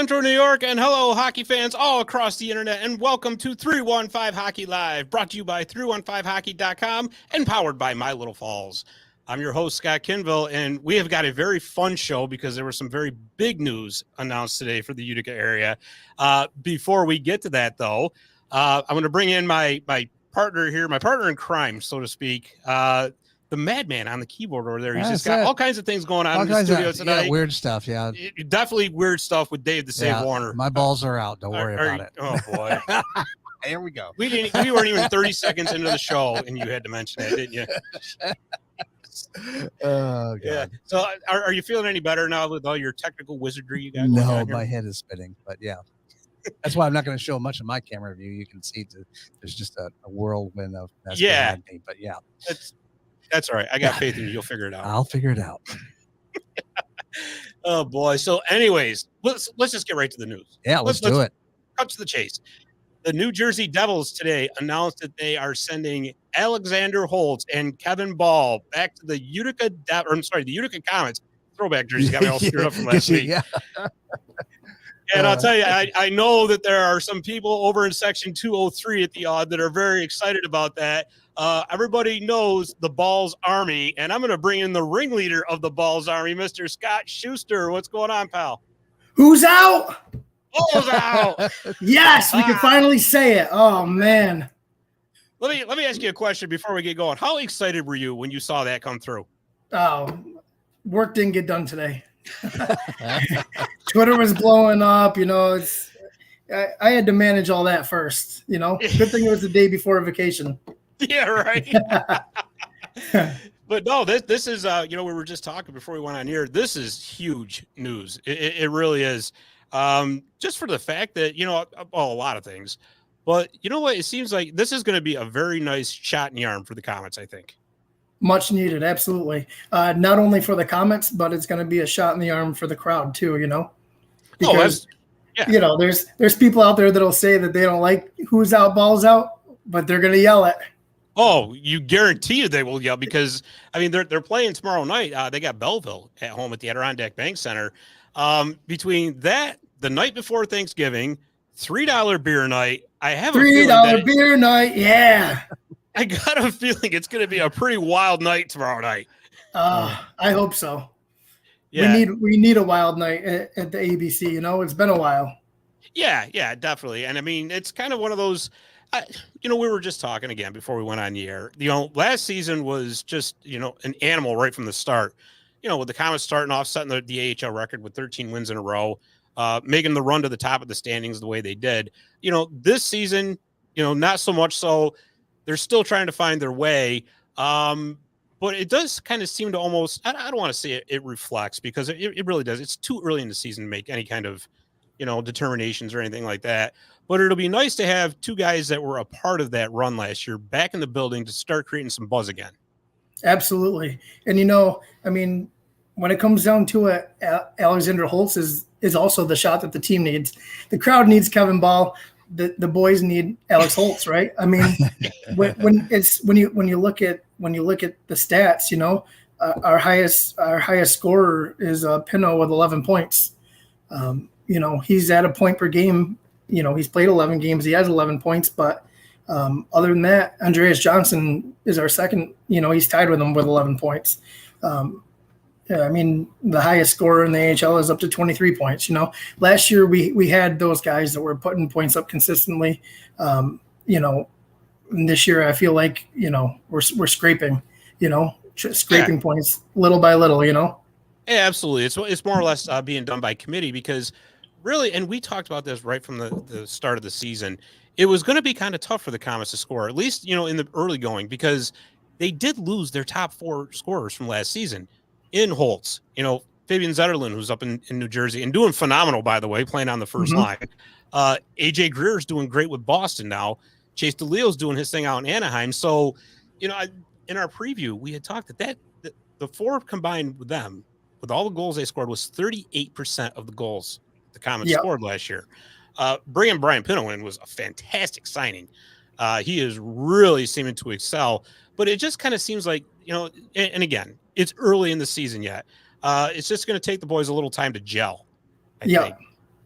Central New York, and hello, hockey fans all across the internet, and welcome to 315 Hockey Live, brought to you by 315hockey.com and powered by My Little Falls. I'm your host, Scott Kinville, and we have got a very fun show because there was some very big news announced today for the Utica area. Before we get to that, though, I'm going to bring in my partner here, my partner in crime, so to speak, the madman on the keyboard over there. He's just got all kinds of things going on in the studio tonight. Yeah, weird stuff, yeah. Definitely weird stuff with Dave the Save Warner. My balls are out. Don't worry about it. Oh, boy. Here we go. We weren't even 30 seconds into the show, and you had to mention that, didn't you? Oh, God. Yeah. So are you feeling any better now with all your technical wizardry you got going No, on here? my head is spinning, but yeah. That's why I'm not going to show much of my camera view. You can see there's just a whirlwind of mess behind me, but yeah. That's all right. I got faith in you. You'll figure it out. I'll figure it out. Oh, boy. So anyways, let's just get right to the news. Yeah, let's do it. Cut to the chase. The New Jersey Devils today announced that they are sending Alexander Holtz and Kevin Bahl back to the Utica Comets. Throwback jersey got me all screwed up from last week. Yeah. And I'll tell you, I know that there are some people over in section 203 at the Odd that are very excited about that. Everybody knows the Balls Army, and I'm going to bring in the ringleader of the Balls Army, Mr. Scott Schuster. What's going on, pal? Who's out? Balls out. Yes, we can finally say it. Oh, man. Let me ask you a question before we get going. How excited were you when you saw that come through? Oh, work didn't get done today. Twitter was blowing up. I had to manage all that first. Good thing it was the day before vacation. Yeah, right. But no, this is we were just talking before we went on here. This is huge news. It really is. Just for the fact that a lot of things, but you know what? It seems like this is going to be a very nice shot in the arm for the Comets, I think. Much needed, absolutely. Not only for the Comets, but it's going to be a shot in the arm for the crowd too. Because there's people out there that'll say that they don't like who's out, balls out, but they're going to yell it. Oh, you guarantee they will yell because they're playing tomorrow night. They got Belleville at home at the Adirondack Bank Center. Between that, the night before Thanksgiving, $3 beer night. I have $3 beer night. Yeah. I got a feeling it's going to be a pretty wild night tomorrow night. I hope so. Yeah. We need a wild night at the ABC. It's been a while. Yeah, definitely. And it's kind of one of those. We were just talking again before we went on the air. Last season was just an animal right from the start. With the Comets starting off setting the AHL record with 13 wins in a row, making the run to the top of the standings the way they did. This season, not so much so. They're still trying to find their way. But it does kind of seem to almost, I don't want to say it reflects because it really does. It's too early in the season to make any kind of, determinations or anything like that. But it'll be nice to have two guys that were a part of that run last year back in the building to start creating some buzz again. Absolutely. And, when it comes down to it, Alexander Holtz is also the shot that the team needs. The crowd needs Kevin Bahl. The boys need Alex Holtz, right? When you look at the stats, our highest scorer is Pino with 11 points. He's at a point per game. He's played 11 games. He has 11 points, but other than that, Andreas Johnson is our second. He's tied with him with 11 points. The highest scorer in the AHL is up to 23 points. Last year we had those guys that were putting points up consistently. And this year I feel like we're scraping. Scraping points little by little. Yeah, absolutely. It's more or less being done by committee because really, and we talked about this right from the start of the season. It was going to be kind of tough for the Comets to score, at least in the early going, because they did lose their top four scorers from last season. In Holtz, Fabian Zetterlund, who's up in New Jersey and doing phenomenal, by the way, playing on the first line. AJ Greer's doing great with Boston now. Chase DeLeo's doing his thing out in Anaheim. So, in our preview, we had talked that the four combined with them, with all the goals they scored, was 38% of the goals the Comets scored last year. Bringing Brian Pino in was a fantastic signing. He is really seeming to excel, but it just kind of seems like, and again, it's early in the season yet. It's just going to take the boys a little time to gel, I think.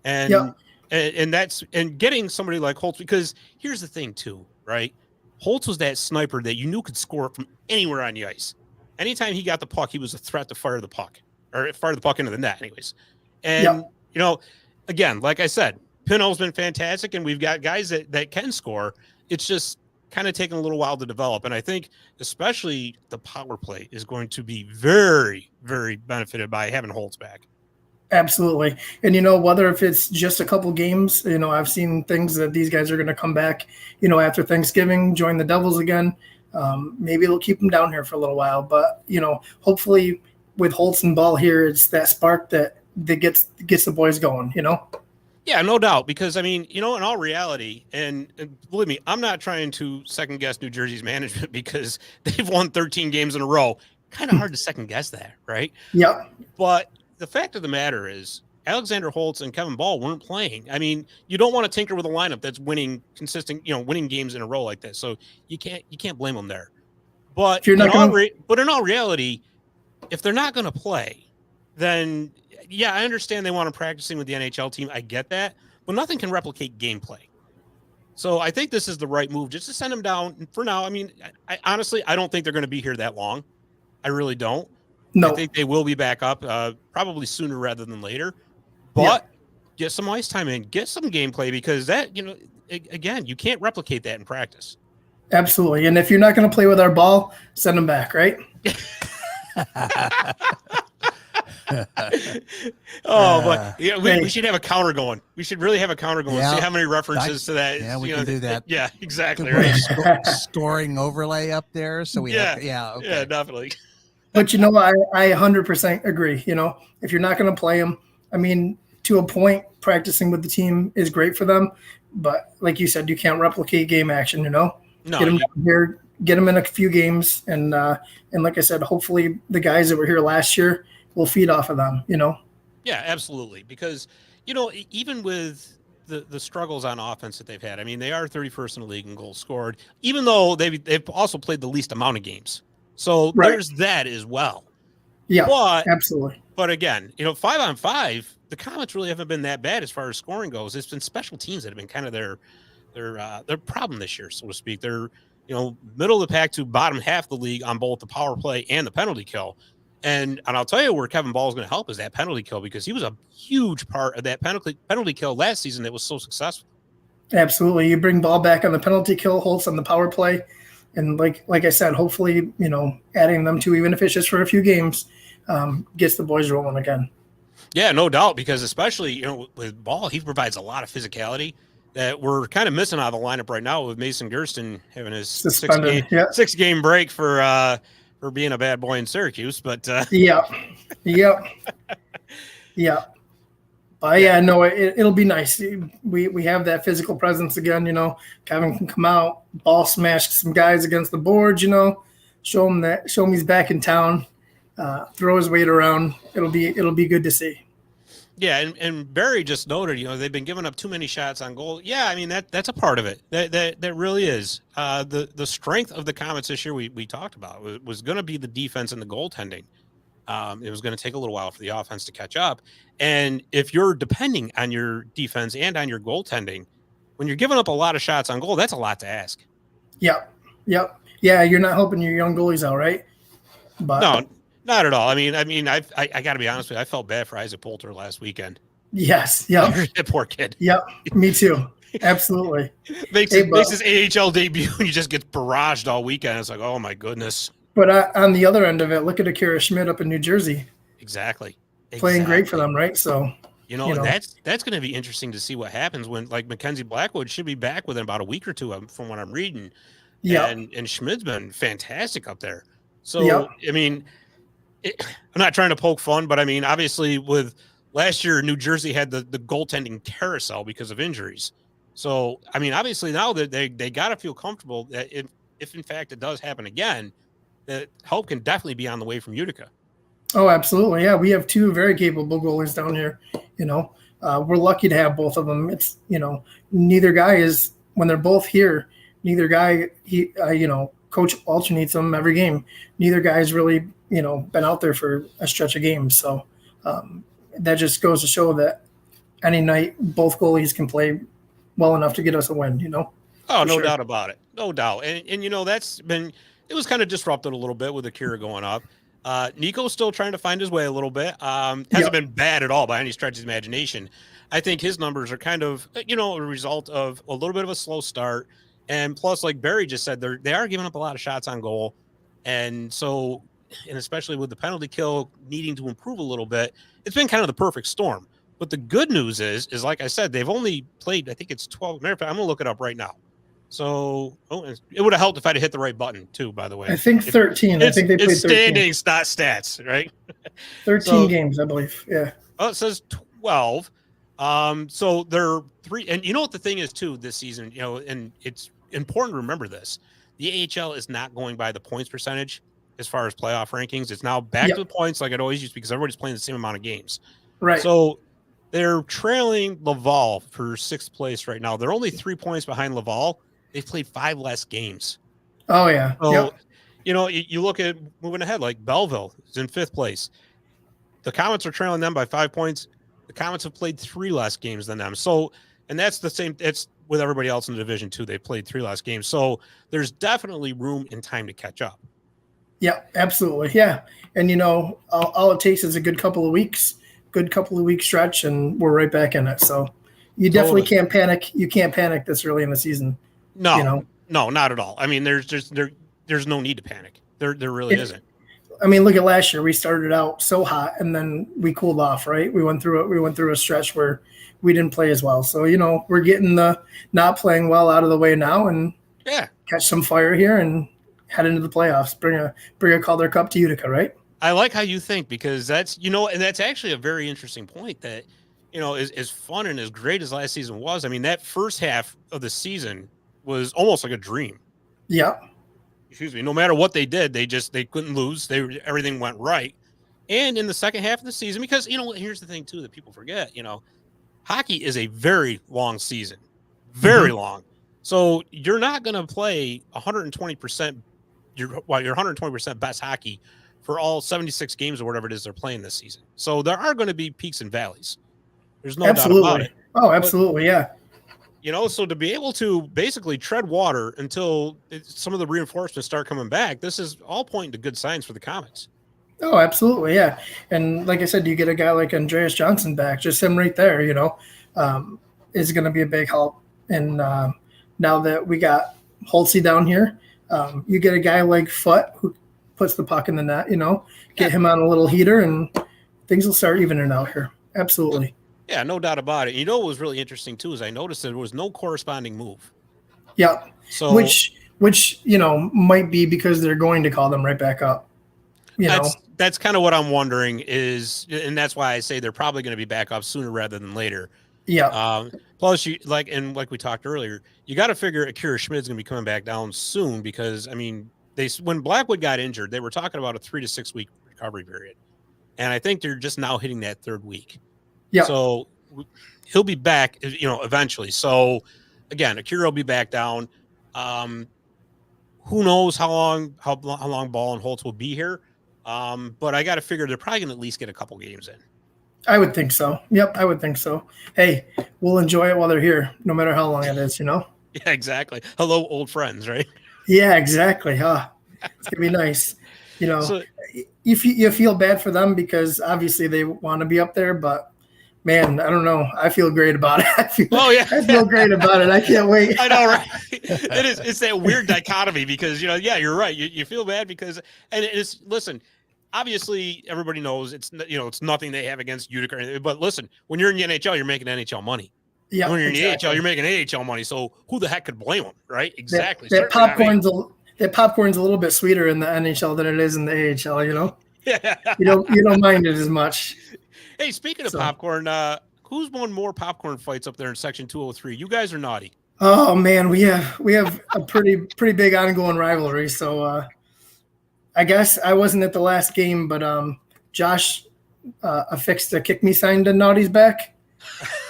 And that's getting somebody like Holtz, because here's the thing too, right? Holtz was that sniper that you knew could score from anywhere on the ice. Anytime he got the puck, he was a threat to fire the puck into the net anyways. And, again, like I said, Pino's been fantastic, and we've got guys that can score. It's just kind of taking a little while to develop. And I think especially the power play is going to be very, very benefited by having Holtz back. Absolutely. And, whether if it's just a couple games, I've seen things that these guys are going to come back, after Thanksgiving, join the Devils again. Maybe it'll keep them down here for a little while. But, hopefully with Holtz and Bahl here, it's that spark that gets the boys going, Yeah, no doubt. Because, in all reality, and believe me, I'm not trying to second guess New Jersey's management because they've won 13 games in a row. Kind of hard to second guess that, right? Yeah. But the fact of the matter is Alexander Holtz and Kevin Bahl weren't playing. You don't want to tinker with a lineup that's winning winning games in a row like that. So you can't blame them there. But in all reality, if they're not going to play, then yeah, I understand they want them practicing with the NHL team. I get that, but nothing can replicate gameplay. So I think this is the right move, just to send them down for now. I honestly, I don't think they're going to be here that long. I really don't. No. I think they will be back up probably sooner rather than later. But get some ice time in, get some gameplay, because that, again, you can't replicate that in practice. Absolutely. And if you're not going to play with our ball, send them back, right? But we should have a counter going. We should really have a counter going. See how many references to that. Yeah, we can do that. Yeah, exactly. Right. Scoring overlay up there. So we yeah, definitely. But I 100% agree. If you're not going to play them, to a point, practicing with the team is great for them. But like you said, you can't replicate game action. No, get them here, get them in a few games, and like I said, hopefully the guys that were here last year will feed off of them. Yeah, absolutely. Because even with the struggles on offense that they've had, they are 31st in the league in goals scored, even though they've also played the least amount of games. So there's that as well. Yeah, absolutely. But again, 5-on-5, the Comets really haven't been that bad as far as scoring goes. It's been special teams that have been kind of their problem this year, so to speak. They're middle of the pack to bottom half of the league on both the power play and the penalty kill. And I'll tell you where Kevin Bahl is going to help is that penalty kill, because he was a huge part of that penalty kill last season that was so successful. Absolutely. You bring Bahl back on the penalty kill, Holtz on the power play. And like I said, hopefully, adding them to, even if it's just for a few games, gets the boys rolling again. Yeah, no doubt, because especially, with Bahl, he provides a lot of physicality that we're kind of missing out of the lineup right now, with Mason Gersten having his six-game break for being a bad boy in Syracuse. But yeah. But it'll be nice. We have that physical presence again. Kevin can come out, ball smash some guys against the boards. Show him he's back in town. Throw his weight around. It'll be good to see. Yeah, and Barry just noted, they've been giving up too many shots on goal. Yeah, that's a part of it. That really is. The strength of the Comets this year we talked about was going to be the defense and the goaltending. It was going to take a little while for the offense to catch up. And if you're depending on your defense and on your goaltending, when you're giving up a lot of shots on goal, that's a lot to ask. Yep. Yeah, you're not helping your young goalies out, right? But no, not at all. I got to be honest with you. I felt bad for Isaac Poulter last weekend. Yes. Yep. That poor kid. Yep. Me too. Absolutely. makes his AHL debut and he just gets barraged all weekend. It's like, oh my goodness. But on the other end of it, look at Akira Schmidt up in New Jersey. Exactly. Playing great for them, right? So that's going to be interesting to see what happens when, like, Mackenzie Blackwood should be back within about a week or two from what I'm reading. Yeah. And Schmidt's been fantastic up there. So, I'm not trying to poke fun, but obviously with last year, New Jersey had the goaltending carousel because of injuries. So, obviously now that they got to feel comfortable that if in fact it does happen again, that help can definitely be on the way from Utica. Oh, absolutely. Yeah, we have two very capable goalies down here. We're lucky to have both of them. It's, neither guy is, when they're both here, neither guy, coach alternates them every game. Neither guy's really, been out there for a stretch of games. So that just goes to show that any night, both goalies can play well enough to get us a win, Oh, no doubt about it. No doubt. And that's been, it was kind of disrupted a little bit with Akira going up. Nico's still trying to find his way a little bit. Hasn't been bad at all by any stretch of the imagination. I think his numbers are kind of, a result of a little bit of a slow start. And plus, like Barry just said, they are giving up a lot of shots on goal. And so, and especially with the penalty kill needing to improve a little bit, it's been kind of the perfect storm. But the good news is like I said, they've only played, I think it's 12. Matter of fact, I'm going to look it up right now. So it would have helped if I'd hit the right button too, by the way. I think 13. I think they played 13. It's standings, not stats, right? 13 games, I believe. Yeah. Oh, it says 12. So they're 3. And you know what the thing is too this season, and it's important to remember this. The AHL is not going by the points percentage as far as playoff rankings. It's now back to the points like it always used to because everybody's playing the same amount of games. Right. So they're trailing Laval for 6th place right now. They're only 3 points behind Laval. They've played 5 less games. Oh, yeah. So, you look at moving ahead, like Belleville is in 5th place. The Comets are trailing them by 5 points. The Comets have played 3 less games than them. So, and that's the same. It's with everybody else in the division too. They played 3 less games. So there's definitely room and time to catch up. Yeah, absolutely. Yeah. And, all it takes is a good couple of weeks stretch, and we're right back in it. So you definitely can't panic. You can't panic this early in the season. No, no, not at all. I mean, there's no need to panic. There really isn't. I mean, look at last year. We started out so hot and then we cooled off, right? We went through a stretch where we didn't play as well. So, we're getting the not playing well out of the way now and catch some fire here and head into the playoffs. Bring a Calder Cup to Utica, right? I like how you think because that's, and that's actually a very interesting point that, as fun and as great as last season was. I mean, that first half of the season was almost like a dream. Yeah. Excuse me. No matter what they did, they couldn't lose. Everything went right. And in the second half of the season, because, here's the thing too, that people forget, hockey is a very long season, very long. So you're not going to play 120%, your 120% best hockey for all 76 games or whatever it is they're playing this season. So there are going to be peaks and valleys. There's no doubt about it. Oh, absolutely. Yeah. So to be able to basically tread water until some of the reinforcements start coming back, this is all pointing to good signs for the Comets. Oh, absolutely. Yeah. And like I said, you get a guy like Andreas Johnson back, just him right there, is going to be a big help. And now that we got Holtz down here, you get a guy like Foote who puts the puck in the net, get him on a little heater and things will start evening out here. Absolutely. Yeah, no doubt about it. What was really interesting too is I noticed that there was no corresponding move. Yeah. So which might be because they're going to call them right back up. That's kind of what I'm wondering is, and that's why I say they're probably going to be back up sooner rather than later. Yeah. Plus, like we talked earlier, you got to figure Akira Schmid's going to be coming back down soon because when Blackwood got injured, they were talking about a 3 to 6 week recovery period, and I think they're just now hitting that 3rd week. Yeah. So he'll be back, eventually. So again, Akira will be back down. Who knows how long Bahl and Holtz will be here? But I got to figure they're probably going to at least get a couple games in. I would think so. Yep, I would think so. Hey, we'll enjoy it while they're here, no matter how long it is, Yeah, exactly. Hello, old friends, right? Yeah, exactly. It's gonna be nice. So, you feel bad for them because obviously they want to be up there, but man, I don't know. I feel great about it. I feel great about it. I can't wait. I know, right? It is. It's that weird dichotomy because you're right. You feel bad because, and it's listen. Obviously, everybody knows it's nothing they have against Utica or anything. But listen, when you're in the NHL, you're making NHL money. Yeah. When you're in the AHL, you're making AHL money. So who the heck could blame them, right? Exactly. That popcorn's a little bit sweeter in the NHL than it is in the AHL. Yeah. You don't mind it as much. Hey, speaking of popcorn, who's won more popcorn fights up there in Section 203? You guys are naughty. Oh man, we have a pretty big ongoing rivalry. So I guess I wasn't at the last game, but Josh affixed a kick me sign to Naughty's back.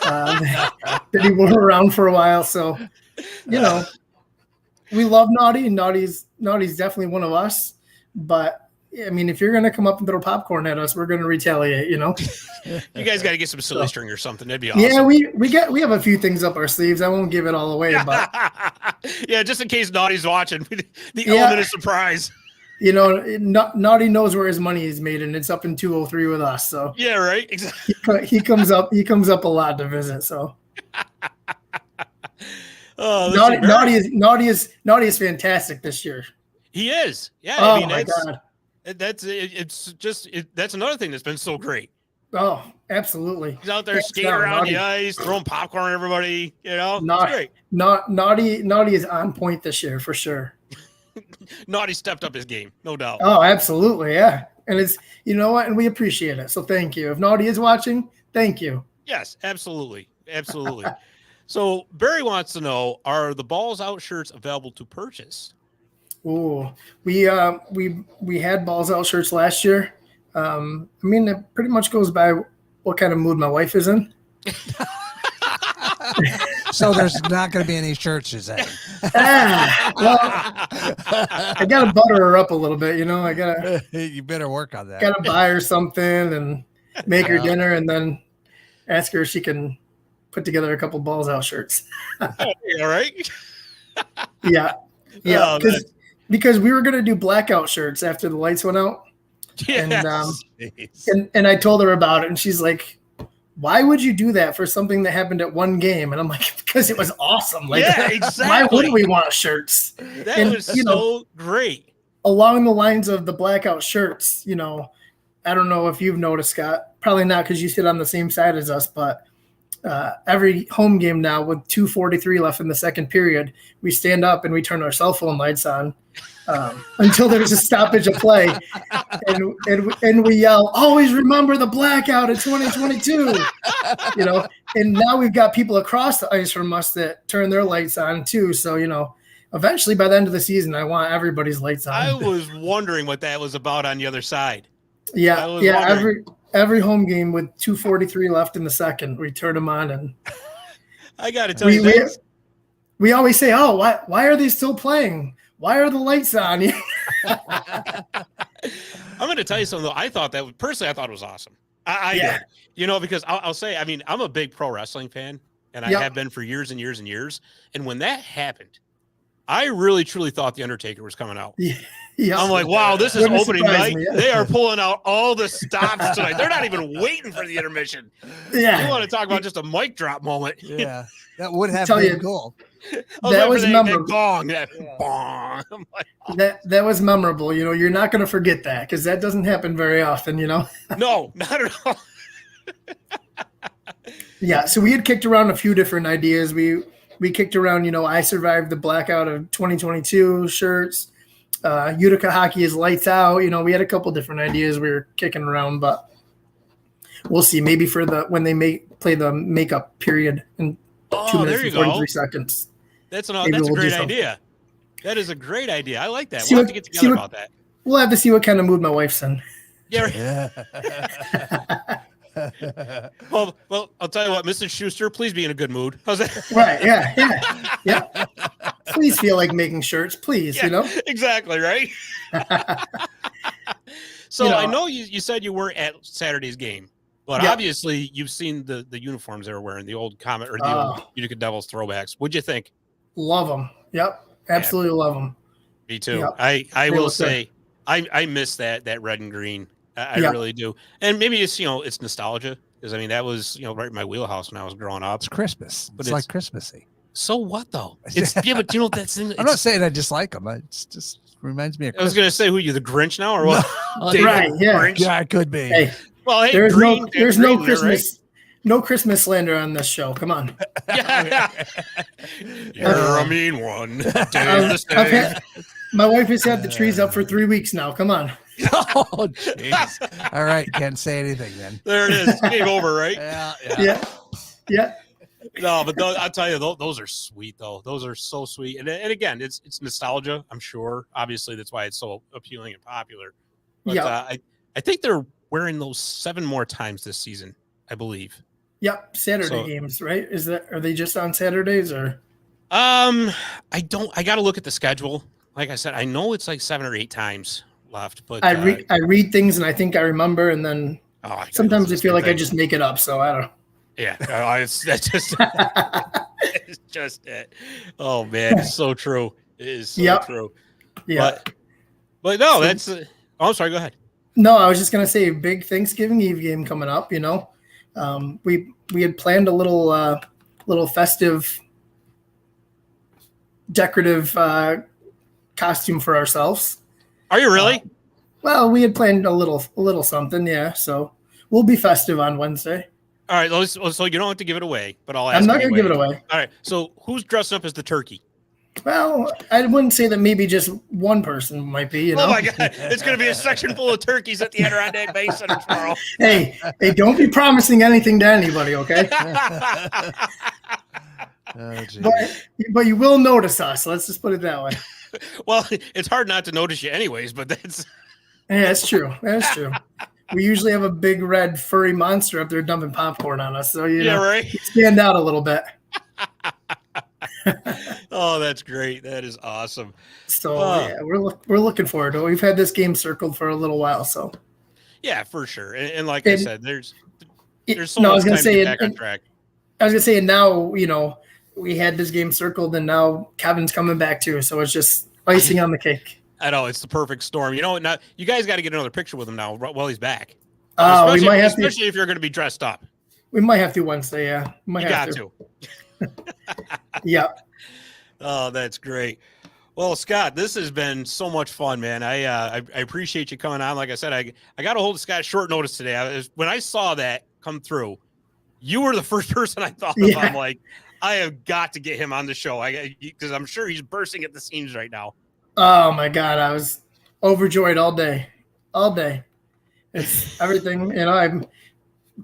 That he wore around for a while. So we love Naughty, and Naughty's definitely one of us. But I mean, if you're going to come up and throw popcorn at us, we're going to retaliate, You guys got to get some silly string or something. That'd be awesome. Yeah, we have a few things up our sleeves. I won't give it all away, but yeah, just in case Naughty's watching, the element of surprise. Naughty knows where his money is made, and it's up in 203 with us. So yeah, right. Exactly. He comes up a lot to visit. So Naughty is fantastic this year. He is. Yeah. Oh, I mean, my God. That's another thing that's been so great. Oh, absolutely. He's out there skating around the ice, throwing popcorn at everybody. It's great. Naughty is on point this year for sure. Naughty stepped up his game, no doubt. Oh, absolutely, yeah. And it's and we appreciate it. So thank you. If Naughty is watching, thank you. Yes, absolutely. So Barry wants to know: are the Balls Out shirts available to purchase? Oh, we had Balls Out shirts last year. I mean, it pretty much goes by what kind of mood my wife is in. So there's not going to be any shirts, is that? Well, I got to butter her up a little bit, I got to. You better work on that. Got to buy her something and make her dinner, and then ask her if she can put together a couple Balls Out shirts. All right. Yeah. Because we were going to do blackout shirts after the lights went out. Yes. And I told her about it, and she's like, why would you do that for something that happened at one game? And I'm like, because it was awesome. Like, yeah, exactly. Why wouldn't we want shirts? That was so great. Along the lines of the blackout shirts, I don't know if you've noticed, Scott, probably not because you sit on the same side as us, but every home game now with 2:43 left in the second period, we stand up and we turn our cell phone lights on until there's a stoppage of play, and we yell, "Always remember the blackout in 2022." And now we've got people across the ice from us that turn their lights on too. So eventually by the end of the season, I want everybody's lights on. I was wondering what that was about on the other side. Yeah. Every home game with 2:43 left in the second, we turn them on, and I got to tell you this. We always say, "Oh, why are they still playing? Why are the lights on?" I'm going to tell you something, though. I thought it was awesome. I did. Because I'll say, I mean, I'm a big pro wrestling fan, and I have been for years and years and years. And when that happened, I really, truly thought The Undertaker was coming out. Yeah. I'm like, wow, this is opening night. They are pulling out all the stops tonight. They're not even waiting for the intermission. Yeah. You want to talk about just a mic drop moment. Yeah. That would have been cool. That was memorable. That was memorable. You're not going to forget that because that doesn't happen very often, No, not at all. Yeah. So we had kicked around a few different ideas. We kicked around, I survived the blackout of 2022 shirts. Utica hockey is lights out. We had a couple different ideas we were kicking around, but we'll see. Maybe for when they play the makeup period in 2 minutes and 43 seconds. That's a great idea. That is a great idea. I like that. We'll have to get together about that. We'll have to see what kind of mood my wife's in. Yeah. Well, I'll tell you what, Mrs. Schuster, please be in a good mood. How's that? Right. Yeah. Please feel like making shirts, please. Exactly right. So I know you said you were at Saturday's game, but obviously you've seen the uniforms they were wearing, the old Comet or the old Utica Devils throwbacks. What'd you think? Love them. Yep, absolutely love them. Me too. Yep. I will say I miss that red and green. I really do. And maybe it's it's nostalgia because I mean that was right in my wheelhouse when I was growing up. It's Christmas. It's like Christmassy. So what though? It's but that's. I'm not saying I dislike them. It just reminds me of Christmas. I was going to say, who you, the Grinch now or what? Right? Yeah. Grinch? Yeah, it could be. Hey, there's no Christmas. Right? No Christmas slander on this show. Come on. You're a mean one. My wife has had the trees up for 3 weeks now. Come on. Oh, jeez. All right. Can't say anything then. There it is. Game over, right? Yeah. No, but I'll tell you, those are sweet, though. Those are so sweet. And again, it's nostalgia, I'm sure. Obviously, that's why it's so appealing and popular. But I think they're wearing those 7 more times this season, I believe. Yep, Saturday games, right? Are they just on Saturdays or? I got to look at the schedule. Like I said, I know it's like 7 or 8 times left. But I read things and I think I remember, and then sometimes I feel like I just make it up. So I don't know. Yeah, that's just it's just it. Oh man, it's so true. It is so true. Yeah, but no, that's. I'm sorry. Go ahead. No, I was just gonna say, big Thanksgiving Eve game coming up. You know, we had planned a little festive, decorative costume for ourselves. Are you really? Well, we had planned a little something, yeah. So we'll be festive on Wednesday. All right, so you don't have to give it away, but I'll ask. I'm not going to give it away. All right, so who's dressed up as the turkey? Well, I wouldn't say that maybe just one person might be, you know. Oh, my God. It's going to be a section full of turkeys at the Adirondack Bank Center tomorrow. Hey, don't be promising anything to anybody, okay? But you will notice us. Let's just put it that way. Well, it's hard not to notice you anyways, but that's... Yeah, that's true. That's true. We usually have a big red furry monster up there dumping popcorn on us. So, you know, right. We stand out a little bit. Oh, that's great. That is awesome. So, yeah, we're looking forward to it. We've had this game circled for a little while. So, yeah, for sure. And like I said, there's so much time to get back on track. I was going to say, and now, you know, we had this game circled, and now Kevin's coming back too. So it's just icing on the cake. I know, it's the perfect storm. You know, now you guys got to get another picture with him now while he's back. We might have especially if you're going to be dressed up. We might have to Wednesday, yeah. You got to. Yeah. Oh, that's great. Well, Scott, this has been so much fun, man. I appreciate you coming on. Like I said, I got a hold of Scott short notice today. When I saw that come through, you were the first person I thought of. I'm like, I have got to get him on the show because I'm sure he's bursting at the seams right now. Oh my God, I was overjoyed all day. It's everything, you know. I'm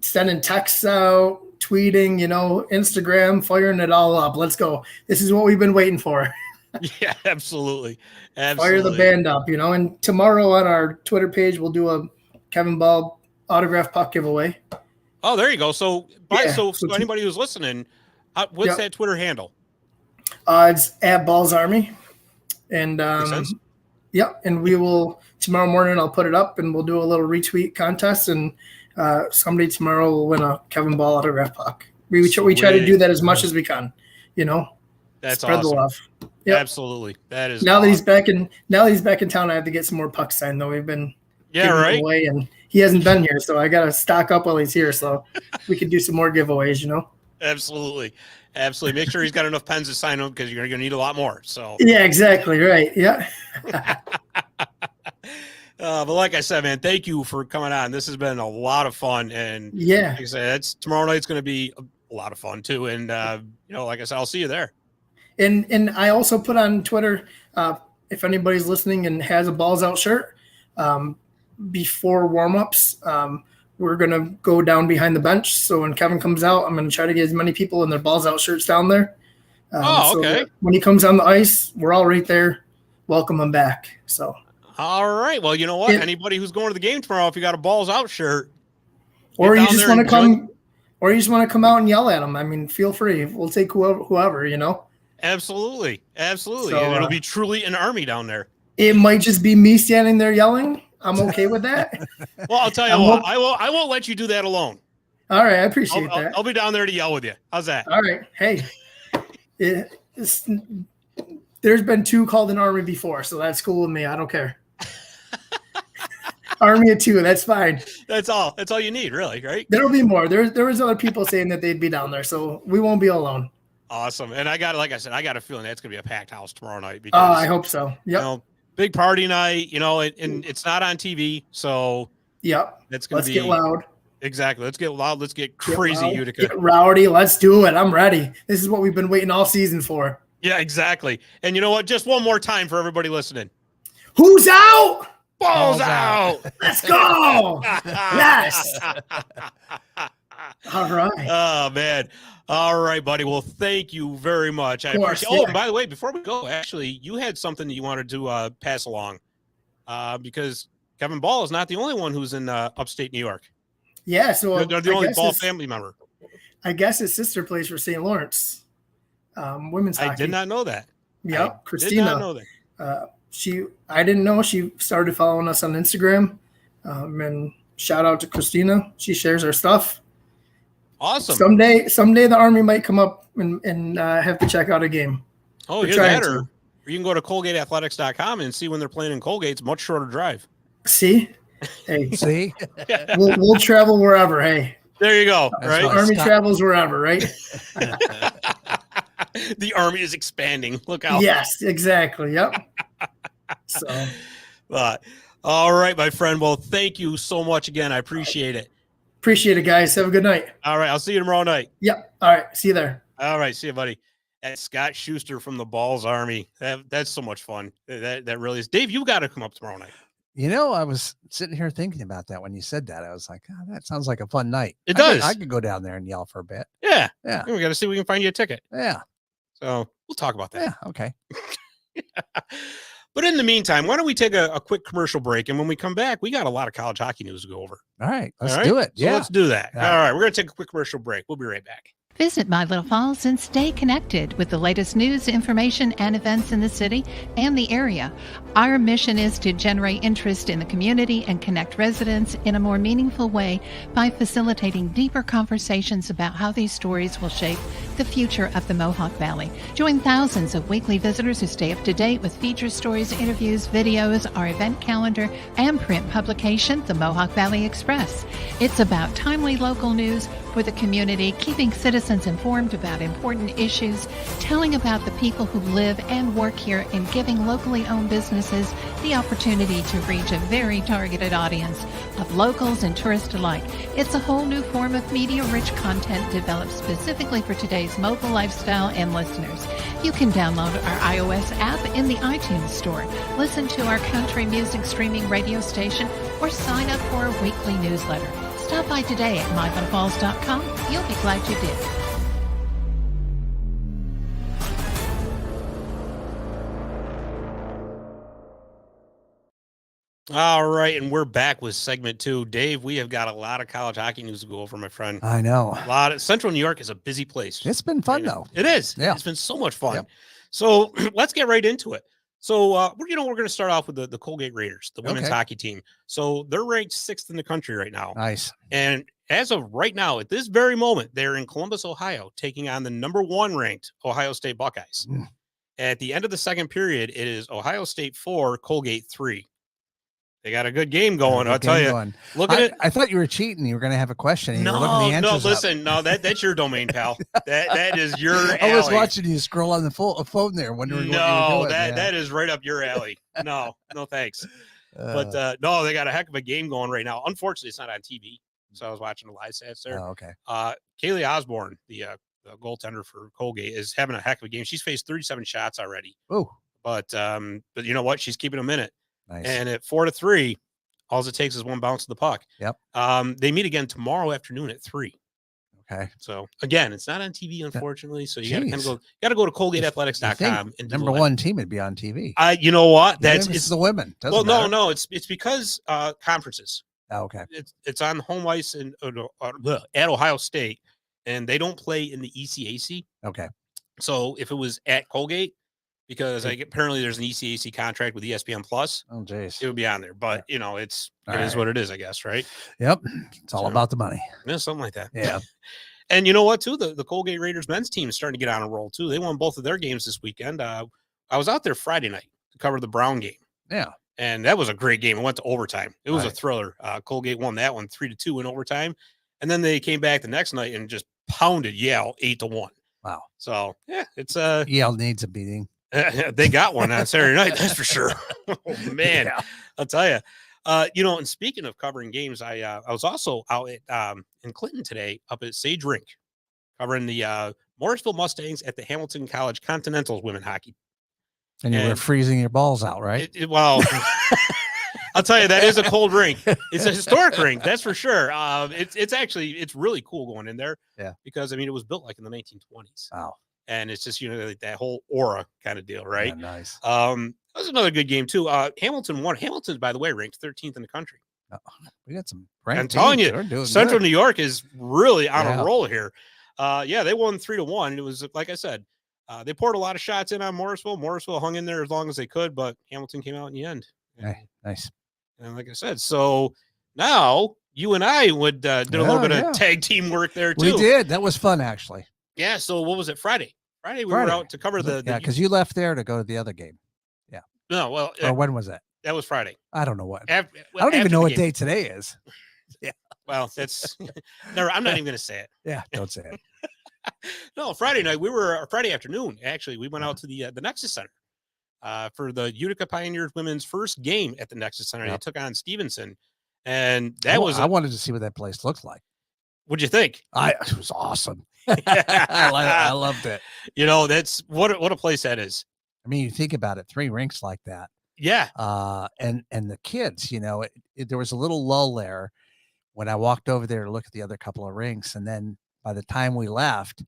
sending texts out, tweeting, you know, Instagram, firing it all up. Let's go. This is what we've been waiting for. Yeah, absolutely. Fire the band up, you know. And tomorrow on our Twitter page, we'll do a Kevin Bahl autograph puck giveaway. Oh, there you go. So anybody who's listening, what's that Twitter handle? It's at Bahl's Army. And and we will tomorrow morning. I'll put it up, and we'll do a little retweet contest, and somebody tomorrow will win a Kevin Bahl autograph puck. We try to do that as much as we can, you know. That's spread awesome. the love. Yep. Absolutely, that is. Now that he's back in town, I have to get some more pucks signed. Though we've been away, and he hasn't been here, so I got to stock up while he's here, so we can do some more giveaways, you know. Absolutely. Make sure he's got enough pens to sign them because you're going to need a lot more. So yeah, exactly right. Yeah. But like I said, man, thank you for coming on. This has been a lot of fun, and yeah, like I said, tomorrow night's going to be a lot of fun too. And you know, like I said, I'll see you there. And I also put on Twitter, if anybody's listening and has a Balls Out shirt, before warmups, we're going to go down behind the bench. So when Kevin comes out, I'm going to try to get as many people in their Balls Out shirts down there. Okay. So when he comes on the ice, we're all right there. Welcome him back. So. All right. Well, you know what? Anybody who's going to the game tomorrow, if you got a Balls Out shirt, or you just want to come out and yell at them, I mean, feel free. We'll take whoever, you know. Absolutely. So, and it'll be truly an army down there. It might just be me standing there yelling. I'm okay with that. Well, I'll tell you what. I won't let you do that alone. All right, I appreciate that. I'll be down there to yell with you. How's that? All right. Hey, there's been 2 called an army before, so that's cool with me. I don't care. Army of 2, that's fine. That's all. That's all you need, really, right? There'll be more. There was other people saying that they'd be down there, so we won't be alone. Awesome. And like I said, I got a feeling that's going to be a packed house tomorrow night. Because, I hope so. Yep. You know, big party night, you know, and it's not on TV. So yep. That's going to be. Let's get loud. Exactly. Let's get loud. Let's get crazy, Utica. Get rowdy. Let's do it. I'm ready. This is what we've been waiting all season for. Yeah, exactly. And you know what? Just one more time for everybody listening. Who's out? Balls out. Let's go. Yes. All right. Oh, man. All right, buddy. Well, thank you very much. I appreciate. Oh, and by the way, before we go, actually, you had something that you wanted to pass along because Kevin Bahl is not the only one who's in upstate New York. Yeah, so they're the only Bahl family member. I guess his sister plays for St. Lawrence women's hockey. I did not know that. Yeah, Christina. Did not know that. I didn't know she started following us on Instagram. And shout out to Christina. She shares our stuff. Awesome. Someday the Army might come up and have to check out a game. Oh, you're that, or you can go to ColgateAthletics.com and see when they're playing in Colgate. It's a much shorter drive. See? Hey. See? We'll travel wherever, hey. There you go. Right? Army travels wherever, right? The Army is expanding. Look out. Yes, exactly. Yep. So all right, my friend. Well, thank you so much again. I appreciate it. Appreciate it, guys. Have a good night. All right. I'll see you tomorrow night. Yep. All right. See you there. All right. See you, buddy. That's Scott Schuster from the Balls Army. That's so much fun. That really is. Dave, you got to come up tomorrow night. You know, I was sitting here thinking about that when you said that. I was like, oh, that sounds like a fun night. It does. I could go down there and yell for a bit. Yeah. Yeah. We got to see if we can find you a ticket. Yeah. So we'll talk about that. Yeah. Okay. But in the meantime, why don't we take a quick commercial break? And when we come back, we got a lot of college hockey news to go over. All right. Let's do it. So let's do that. All right. We're going to take a quick commercial break. We'll be right back. Visit My Little Falls and stay connected with the latest news, information, and events in the city and the area. Our mission is to generate interest in the community and connect residents in a more meaningful way by facilitating deeper conversations about how these stories will shape the future of the Mohawk Valley. Join thousands of weekly visitors who stay up to date with feature stories, interviews, videos, our event calendar, and print publication, the Mohawk Valley Express. It's about timely local news for the community, keeping citizens informed about important issues, telling about the people who live and work here, and giving locally owned businesses the opportunity to reach a very targeted audience of locals and tourists alike. It's a whole new form of media-rich content developed specifically for today's mobile lifestyle and listeners. You can download our iOS app in the iTunes store, listen to our country music streaming radio station, or sign up for a weekly newsletter. Stop by today at mylittlefalls.com. You'll be glad you did. All right, and we're back with segment 2. Dave, we have got a lot of college hockey news to go over, my friend. I know. A lot of Central New York is a busy place. It's been fun, though. It is. Yeah. It's been so much fun. Yep. So let's get right into it. So, we're going to start off with the Colgate Raiders, the women's hockey team. So they're ranked 6th in the country right now. Nice. And as of right now, at this very moment, they're in Columbus, Ohio, taking on the number 1 ranked Ohio State Buckeyes. At the end of the second period, it is Ohio State 4, Colgate 3. They got a good game going. I'll tell you. Look at it. I thought you were cheating. You were going to have a question. And you were looking the answers listen. No, that's your domain, pal. That is your alley. I was watching you scroll on the phone there, wondering what you were doing. That is right up your alley. No, thanks. But no, they got a heck of a game going right now. Unfortunately, it's not on TV. So I was watching the live stats there. Oh, okay. Kaylee Osborne, the goaltender for Colgate, is having a heck of a game. She's faced 37 shots already. Oh, but you know what? She's keeping them in it. Nice. And at 4-3, all it takes is one bounce of the puck. Yep. They meet again tomorrow afternoon at 3. Okay. So again, it's not on TV, unfortunately. So you got to go to ColgateAthletics.com and number 1 team would be on TV. You know what? It's the women. Well, no, it's because conferences. Oh, okay. It's on home ice at Ohio State, and they don't play in the ECAC. Okay. So if it was at Colgate, because apparently there's an ECAC contract with ESPN Plus. Oh, geez. It would be on there, but it is what it is, I guess, right? Yep. It's all about the money. Yeah, something like that. Yeah. And you know what, too? The Colgate Raiders men's team is starting to get on a roll, too. They won both of their games this weekend. I was out there Friday night to cover the Brown game. Yeah. And that was a great game. It went to overtime. It was a thriller. Colgate won that one 3-2 in overtime. And then they came back the next night and just pounded Yale 8-1. Wow. So, yeah, it's Yale needs a beating. They got one on Saturday night, that's for sure. Oh, man, yeah. I'll tell you. And speaking of covering games, I was also out at in Clinton today, up at Sage Rink, covering the Morrisville Mustangs at the Hamilton College Continentals women hockey. And you were freezing your balls out, right? Well, I'll tell you, that is a cold rink. It's a historic rink, that's for sure. It's really cool going in there. Yeah, because it was built like in the 1920s. Wow. And it's just, like that whole aura kind of deal, right? Yeah, nice. That was another good game, too. Hamilton won. Hamilton's, by the way, ranked 13th in the country. We got some I'm telling you, Central New York is really on a roll here. They won 3-1. It was, like I said, They poured a lot of shots in on Morrisville. Morrisville hung in there as long as they could, but Hamilton came out in the end. Nice. And like I said, so now you and I did a little bit of tag team work there too. We did. That was fun, actually. Yeah. So what was it? Friday we were out to cover the because you left there to go to the other game. Yeah. No, well, or when was that? That was Friday. I don't know what. I don't even know what day today is. Yeah. Well, that's never. I'm not even going to say it. Yeah, don't say it. No, Friday night Friday afternoon. Actually, we went out to the Nexus Center for the Utica Pioneers women's first game at the Nexus Center. They took on Stevenson, and I wanted to see what that place looked like. What'd you think? It was awesome. I loved it. You know, that's what a place that is. I mean, you think about it, 3 rinks like that. Yeah. And the kids, you know, there was a little lull there when I walked over there to look at the other couple of rinks, and then by the time we left,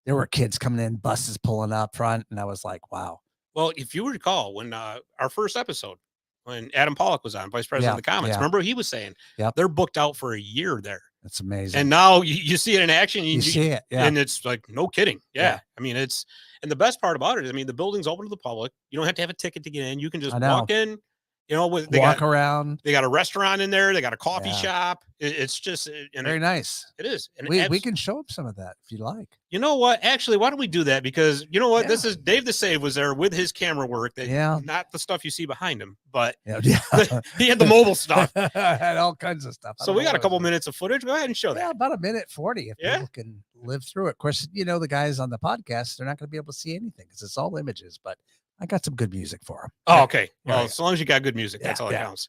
there were kids coming in, buses pulling up front, and I was like, wow. Well, if you recall, when our first episode, when Adam Pollock was on, Vice President of the Comets, remember he was saying they're booked out for a year there. That's amazing. And now you see it in action. You see it, and it's like, no kidding. Yeah. I mean, and the best part about it is, I mean, the building's open to the public. You don't have to have a ticket to get in. You can just walk in. You know, walk around. They got a restaurant in there. They got a coffee shop. It's just very nice. It is. And we can show up some of that if you like. You know what? Actually, why don't we do that? Because you know what? This is Dave the Save was there with his camera work. Not the stuff you see behind him, but he had the mobile stuff. Had all kinds of stuff. So we got a couple minutes of footage. Go ahead and show that. Yeah, about 1:40 if people can live through it. Of course, you know, the guys on the podcast, they're not going to be able to see anything because it's all images, but I got some good music for them. Oh, okay. Well, as long as you got good music, that's all that counts.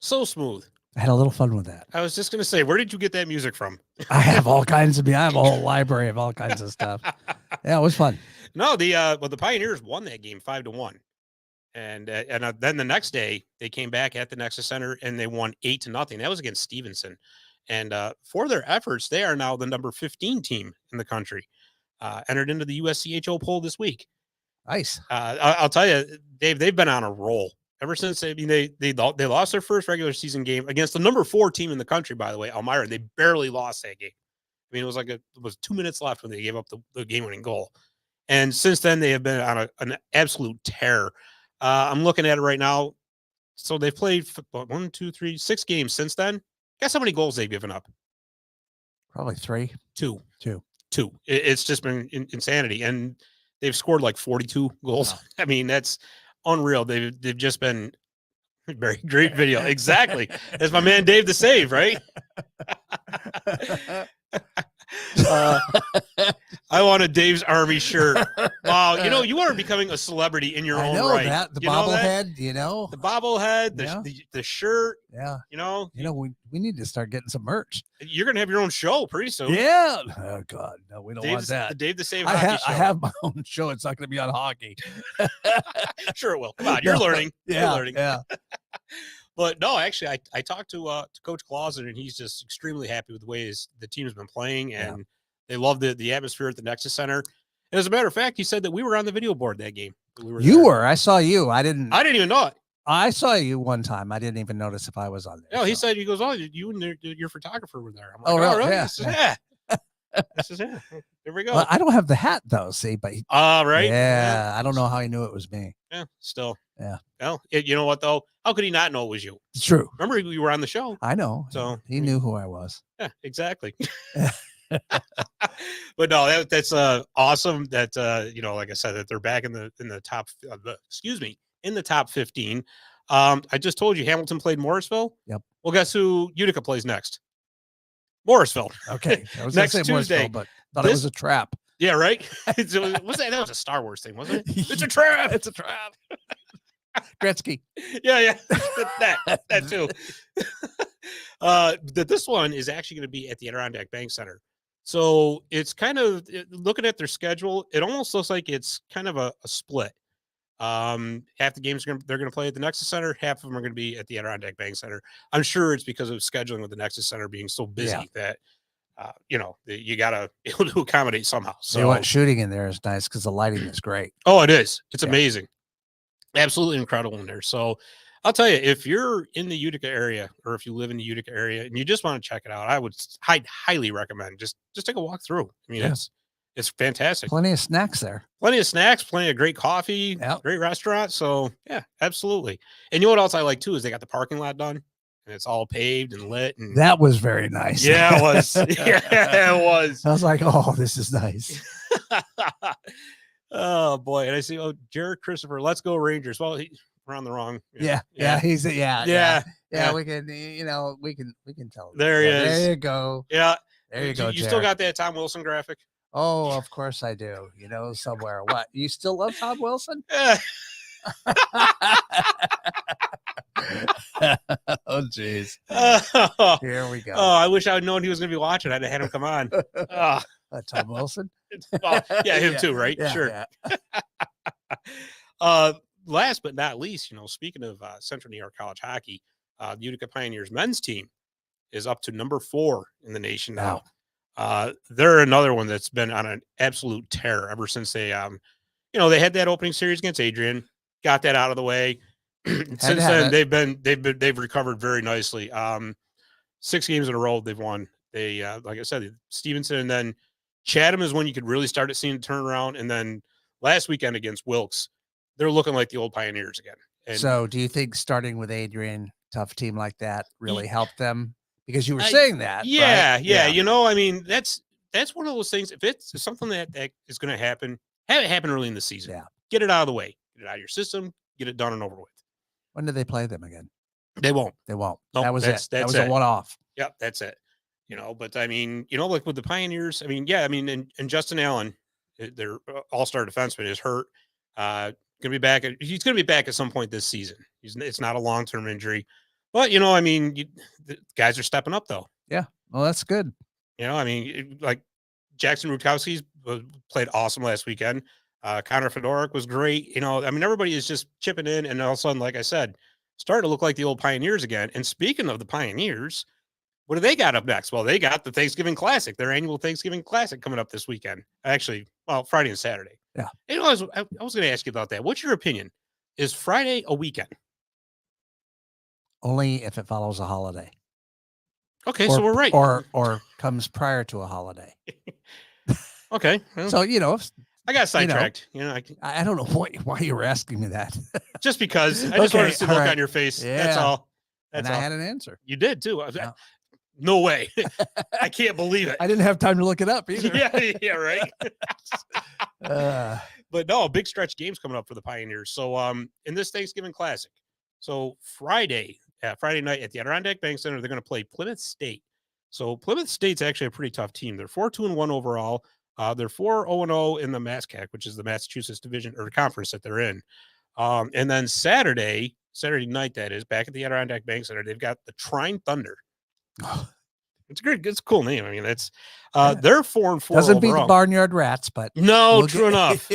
So smooth. I had a little fun with that. I was just going to say, where did you get that music from? I have all kinds of, I have a whole library of all kinds of stuff. Yeah, it was fun. No, the Pioneers won that game 5-1. And then the next day they came back at the Nexus Center and they won 8-0. That was against Stevenson. And for their efforts, they are now the number 15 team in the country. Entered into the USCHO poll this week. Nice. I'll tell you, Dave, they've been on a roll ever since. I mean, they lost their first regular season game against the number 4 team in the country, by the way, Elmira. They barely lost that game. I mean, it was 2 minutes left when they gave up the game-winning goal. And since then, they have been on an absolute tear. I'm looking at it right now. So they've played 6 games since then. Guess how many goals they've given up? Probably 3. 2. 2. It's just been insanity. And they've scored like 42 goals. Wow. I mean, that's unreal. They've just been very great video. Exactly. That's my man Dave the Save, right? I want a Dave's Army shirt. Wow, you are becoming a celebrity in your own right. That the You know that? bobblehead, The bobblehead, Yeah. the shirt. Yeah. We need to start getting some merch. You're gonna have your own show pretty soon. Yeah. Oh God, no, we don't want that. The Dave the Save I Hockey have, show. I have my own show. It's not going to be on hockey. Sure it will. Come on, you're learning. Yeah. You're learning. Yeah. But no, actually, I talked to Coach Clausen, and he's just extremely happy with the way the team has been playing, and they love the atmosphere at the Nexus Center. And as a matter of fact, he said that we were on the video board that game. You were. I saw you. I didn't even know it. I saw you one time. I didn't even notice if I was on there. No, he said, he goes, oh, you and your photographer were there. I'm like, Oh, really? really? Yeah. This is it. There we go. Well, I don't have the hat though. See, but right. Yeah, I don't know how he knew it was me. Yeah, still. Yeah. Well, you know what though? How could he not know it was you? It's true. Remember, you were on the show. I know. So he knew who I was. Yeah, exactly. But no, that's awesome. That like I said, that they're back in the top. In the top 15. I just told you Hamilton played Morrisville. Yep. Well, guess who Utica plays next? Morrisville. Okay. I was Next gonna say Tuesday. Morrisville, but thought it was a trap. Yeah, right. That was a Star Wars thing, wasn't it? It's a trap. It's a trap. Gretzky. Yeah. that too. That this one is actually going to be at the Adirondack Bank Center. So it's kind of looking at their schedule. It almost looks like it's kind of a split. Half the games they're going to play at the Nexus Center. Half of them are going to be at the Adirondack Bank Center. I'm sure it's because of scheduling with the Nexus Center being so busy that you got to be able to accommodate somehow. So what shooting in there is nice because the lighting is great. Oh, it is. It's amazing. Absolutely incredible in there. So I'll tell you, if you're in the Utica area or if you live in the Utica area and you just want to check it out, I'd highly recommend just take a walk through. I mean, it's fantastic. Plenty of snacks there. Plenty of snacks, plenty of great coffee, great restaurant. So yeah, absolutely. And you know what else I like too is they got the parking lot done and it's all paved and lit. And that was very nice. Yeah, it was. Yeah, it was. I was like, oh, this is nice. Oh boy. And I see, Jared Christopher, let's go Rangers. Well, we're on the wrong. Yeah. We can, we can tell. There he is. There you go. Yeah. There you go. You still got that Tom Wilson graphic? Oh, of course I do. Somewhere. What? You still love Tom Wilson? Oh, jeez. Here we go. Oh, I wish I had known he was going to be watching. I'd have had him come on. Tom Wilson? Him too, right? Yeah, sure. Yeah. Last but not least, speaking of Central New York College hockey, the Utica Pioneers men's team is up to number 4 in the nation now. They're another one that's been on an absolute tear ever since they had that opening series against Adrian, got that out of the way. Since then, they've recovered very nicely. 6 games in a row they've won. They like I said, Stevenson, and then Chatham is when you could really start seeing a turnaround. And then last weekend against Wilkes, they're looking like the old Pioneers again. And so, do you think starting with Adrian, tough team like that, really helped them? Because you were saying that. Yeah, right? yeah. I mean, that's one of those things. If it's something that is going to happen, have it happen early in the season. Yeah. Get it out of the way. Get it out of your system. Get it done and over with. When do they play them again? They won't. They won't. Nope, that was it. That was it. a one-off. Yep, that's it. But I mean, like with the Pioneers, I mean, and Justin Allen, their all-star defenseman, is hurt. He's going to be back at some point this season. It's not a long-term injury. But, the guys are stepping up, though. Yeah. Well, that's good. Like Jackson Rutkowski played awesome last weekend. Connor Fedorik was great. Everybody is just chipping in. And all of a sudden, like I said, starting to look like the old Pioneers again. And speaking of the Pioneers, what do they got up next? Well, they got the Thanksgiving Classic, their annual Thanksgiving Classic coming up this weekend. Actually, Friday and Saturday. Yeah. I was going to ask you about that. What's your opinion? Is Friday a weekend? Only if it follows a holiday. Okay, so we're right. Or comes prior to a holiday. Okay. Well, so, I got sidetracked. I don't know why you were asking me that. Just because. I just wanted to see the look on your face. Yeah. That's all. I had an answer. You did, too. No way. I can't believe it. I didn't have time to look it up either. Yeah, right. But no, big stretch games coming up for the Pioneers. So in this Thanksgiving Classic, so Friday night at the Adirondack Bank Center, they're going to play Plymouth State. So Plymouth State's actually a pretty tough team. They're 4-2-1 overall. They're 4-0-0 in the MASCAC, which is the Massachusetts division or conference that they're in. And then Saturday night, that is, back at the Adirondack Bank Center, they've got the Trine Thunder. It's great. It's a cool name. I mean, it's they're 4-4. Doesn't overall. beat the Barnyard Rats, but no, true enough.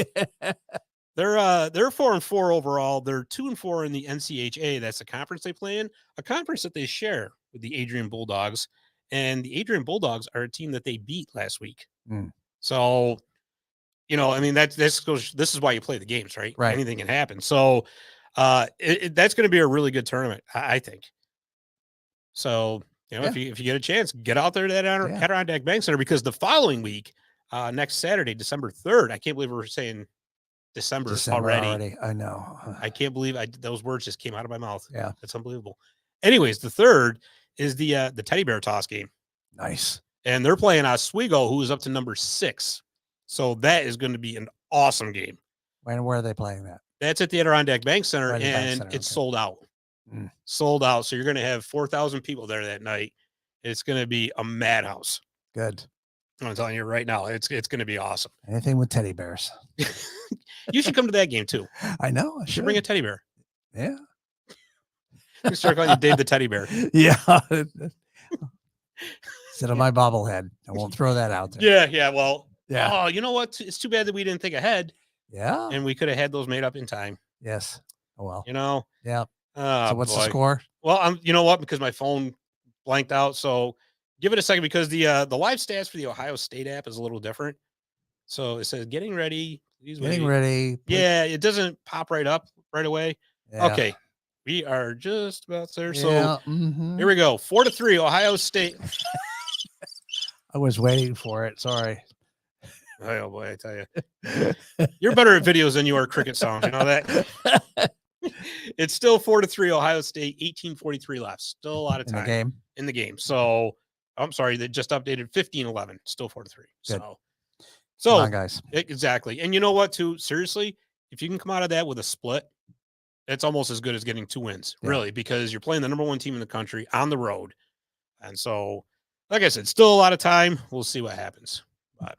They're 4-4 overall. They're 2-4 in the NCHA. That's the conference they play in, a conference that they share with the Adrian Bulldogs. And the Adrian Bulldogs are a team that they beat last week. So, I mean, this is why you play the games, right? Right. Anything can happen. So that's going to be a really good tournament, I think. So, if you get a chance, get out there to that Adirondack Bank Center, because the following week, next Saturday, December 3rd, I can't believe we're saying December already. I know. I can't believe those words just came out of my mouth. Yeah. That's unbelievable. Anyways, the 3rd is the teddy bear toss game. Nice. And they're playing Oswego, who is up to number 6. So that is going to be an awesome game. Where are they playing that? That's at the Adirondack Bank Center, It's okay. Sold out. Sold out. So you're going to have 4,000 people there that night. It's going to be a madhouse. Good. I'm telling you right now, it's going to be awesome. Anything with teddy bears. You should come to that game too. I know. I You should bring a teddy bear. Yeah. You start calling you Dave the Teddy Bear. Yeah. Instead of my bobblehead. I won't throw that out there. Yeah. Well, yeah. Oh, you know what? It's too bad that we didn't think ahead. Yeah. And we could have had those made up in time. Yes. Oh, well. Yeah. So what's the score? Well, you know what? Because my phone blanked out. So give it a second, because the live stats for the Ohio State app is a little different. So it says getting ready. Getting ready. Yeah. It doesn't pop right up right away. Yeah. Okay. We are just about there. So Yeah. Here we go. 4-3, Ohio State. I was waiting for it. Sorry. Oh boy, I tell you, you're better at videos than you are cricket songs. You know that. It's still 4-3, Ohio State. 18:43 left. Still a lot of time in the game. So I'm sorry, they just updated 15-11. Still 4-3. So come on, guys. Exactly. And you know what? Too seriously, if you can come out of that with a split, it's almost as good as getting 2 wins, really, because you're playing the number 1 team in the country on the road. And so, like I said, still a lot of time. We'll see what happens. But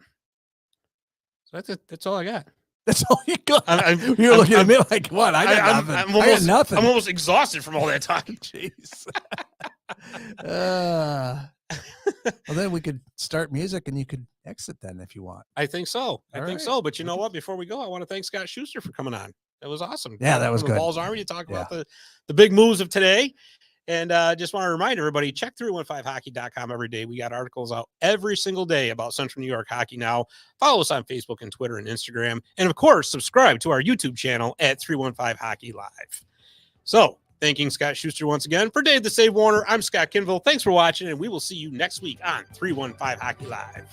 so that's all I got. That's all you got. You're looking at me like, what? I got nothing. I got nothing. I'm almost exhausted from all that time. Jeez. Well, then we could start music and you could exit then if you want. I think so. All I think right. so. But you know what? Before we go, I want to thank Scott Schuster for coming on. That was awesome. Yeah, that was from good. The Balls Army to talk about the big moves of today. And just want to remind everybody, check 315hockey.com every day. We got articles out every single day about Central New York hockey now. Follow us on Facebook and Twitter and Instagram. And, of course, subscribe to our YouTube channel at 315 Hockey Live. So, thanking Scott Schuster once again. For Dave the Save Warner, I'm Scott Kinville. Thanks for watching, and we will see you next week on 315 Hockey Live.